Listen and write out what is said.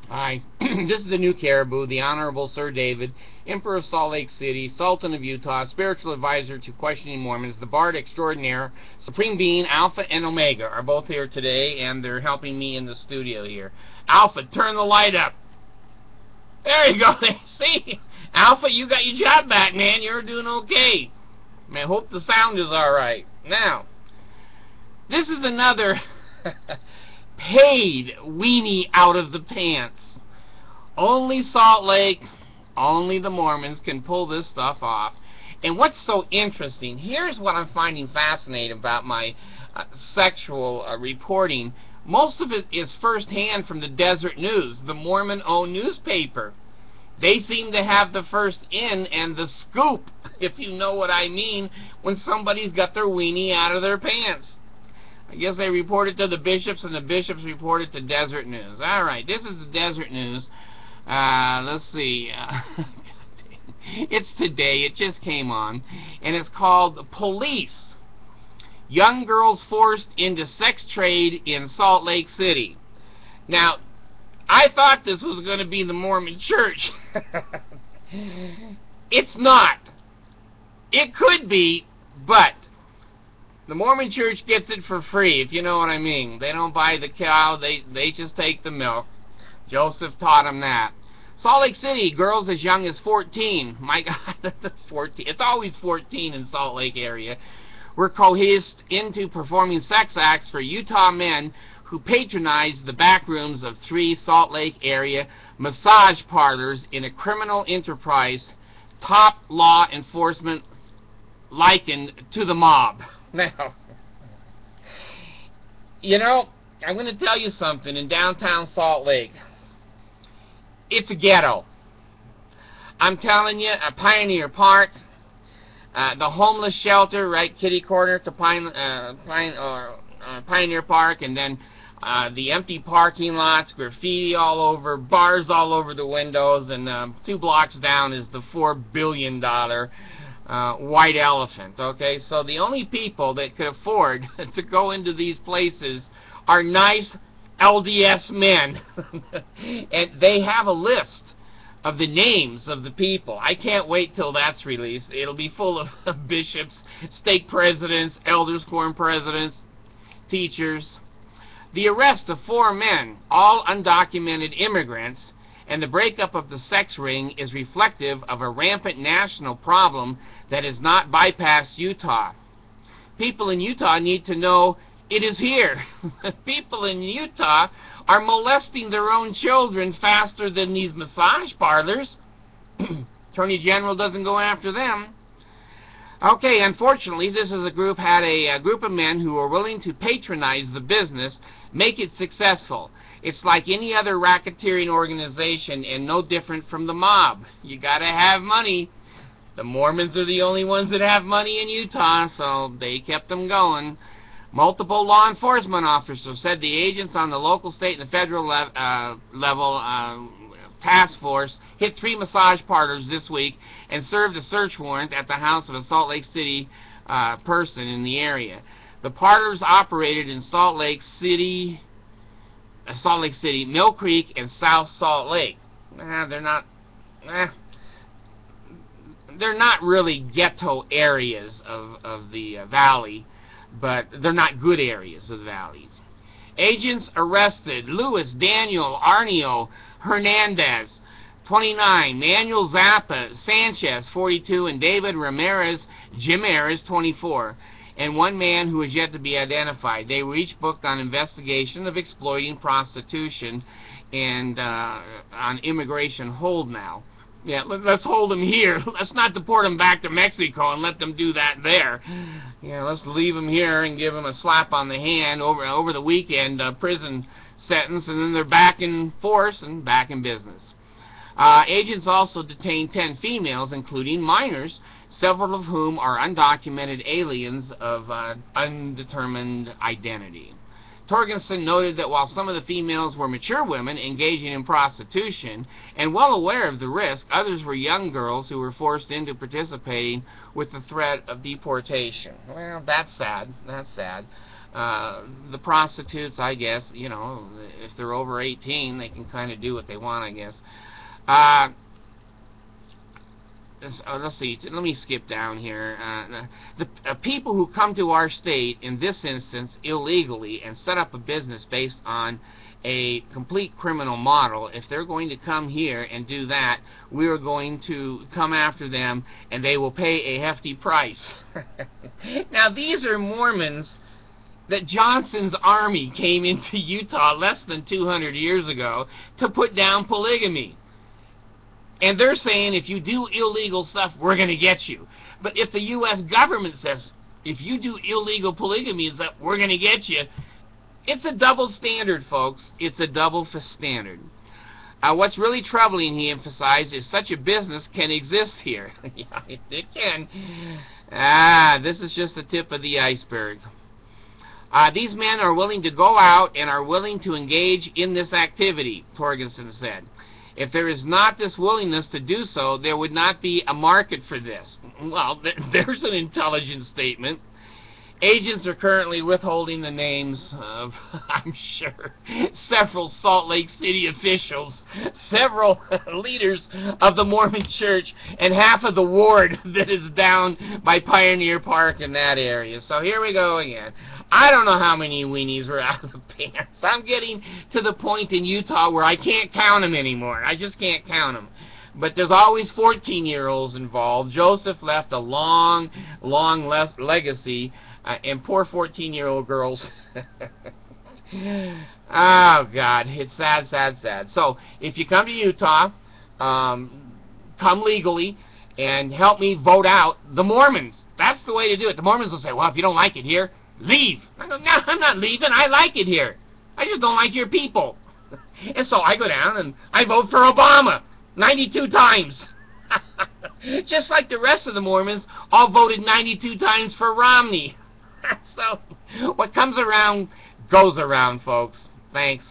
Hi, this is the new Caribou, the Honorable Sir David, Emperor of Salt Lake City, Sultan of Utah, spiritual advisor to questioning Mormons, the Bard Extraordinaire, Supreme Being, Alpha and Omega are both here today, and they're helping me in the studio here. Alpha, turn the light up. There you go. See? Alpha, you got your job back, man. You're doing okay. I hope the sound is alright. Now, this is another paid weenie out of the pants. Only Salt Lake, only the Mormons can pull this stuff off. And what's so interesting, here's what I'm finding fascinating about my sexual reporting. Most of it is firsthand from the Desert News, the Mormon-owned newspaper. They seem to have the first in and the scoop, if you know what I mean, when somebody's got their weenie out of their pants. I guess they report it to the bishops, and the bishops report it to Desert News. All right, this is the Desert News. Let's see. It's today. It just came on. And it's called Police. Young Girls Forced into Sex Trade in Salt Lake City. Now, I thought this was going to be the Mormon Church. It's not. It could be, but the Mormon Church gets it for free, if you know what I mean. They don't buy the cow, they just take the milk. Joseph taught them that. Salt Lake City, girls as young as 14. My God, 14. It's always 14 in Salt Lake area. Were coerced into performing sex acts for Utah men who patronized the back rooms of 3 Salt Lake area massage parlors in a criminal enterprise, top law enforcement likened to the mob. Now, you know, I'm going to tell you something. In downtown Salt Lake, it's a ghetto. I'm telling you, Pioneer Park, the homeless shelter, right, kitty corner to Pioneer Park, and then the empty parking lots, graffiti all over, bars all over the windows, and 2 blocks down is the $4 billion white elephant. Okay, so the only people that could afford to go into these places are nice LDS men. And they have a list of the names of the people. I can't wait till that's released. It'll be full of bishops, stake presidents, elders quorum presidents, teachers. The arrest of 4 men, all undocumented immigrants, and the breakup of the sex ring is reflective of a rampant national problem that has not bypassed Utah. People in Utah need to know it is here. People in Utah are molesting their own children faster than these massage parlors. Attorney General doesn't go after them. Okay, unfortunately, this is a group had a group of men who are willing to patronize the business, make it successful. It's like any other racketeering organization and no different from the mob. You gotta have money. The Mormons are the only ones that have money in Utah, so they kept them going. Multiple law enforcement officers said the agents on the local, state, and the federal level task force hit 3 massage parlors this week and served a search warrant at the house of a Salt Lake City person in the area. The parlors operated in Salt Lake City, Mill Creek, and South Salt Lake. They're not really ghetto areas of the valley, but they're not good areas of the valleys. Agents arrested Luis Daniel Arnio Hernandez, 29, Manuel Zappa Sanchez, 42, and David Ramirez Jimenez, 24, and 1 man who is yet to be identified. They were each booked on investigation of exploiting prostitution and on immigration hold now. Yeah, let's hold them here. Let's not deport them back to Mexico and let them do that there. Yeah, let's leave them here and give them a slap on the hand over the weekend prison sentence, and then they're back in force and back in business. Agents also detained 10 females, including minors, several of whom are undocumented aliens of undetermined identity. Torgensen noted that while some of the females were mature women engaging in prostitution and well aware of the risk, others were young girls who were forced into participating with the threat of deportation. Well, that's sad. That's sad. The prostitutes, I guess, you know, if they're over 18, they can kind of do what they want, I guess. Let's see, let me skip down here. The people who come to our state, in this instance, illegally, and set up a business based on a complete criminal model, if they're going to come here and do that, we are going to come after them, and they will pay a hefty price. Now, these are Mormons that Johnson's army came into Utah less than 200 years ago to put down polygamy. And they're saying, if you do illegal stuff, we're going to get you. But if the U.S. government says, if you do illegal polygamy, we're going to get you, it's a double standard, folks. It's a double standard. What's really troubling, he emphasized, is such a business can exist here. Yeah, it can. This is just the tip of the iceberg. These men are willing to go out and are willing to engage in this activity, Torgerson said. If there is not this willingness to do so, there would not be a market for this. Well, there's an intelligent statement. Agents are currently withholding the names of, I'm sure, several Salt Lake City officials, several leaders of the Mormon Church, and half of the ward that is down by Pioneer Park in that area. So here we go again. I don't know how many weenies were out of the pants. I'm getting to the point in Utah where I can't count them anymore. I just can't count them. But there's always 14-year-olds involved. Joseph left a long, long legacy. And poor 14-year-old girls. Oh, God. It's sad, sad, sad. So, if you come to Utah, come legally and help me vote out the Mormons. That's the way to do it. The Mormons will say, well, if you don't like it here, leave. I go, no, I'm not leaving. I like it here. I just don't like your people. And so I go down and I vote for Obama 92 times. Just like the rest of the Mormons all voted 92 times for Romney. So, what comes around goes around, folks. Thanks.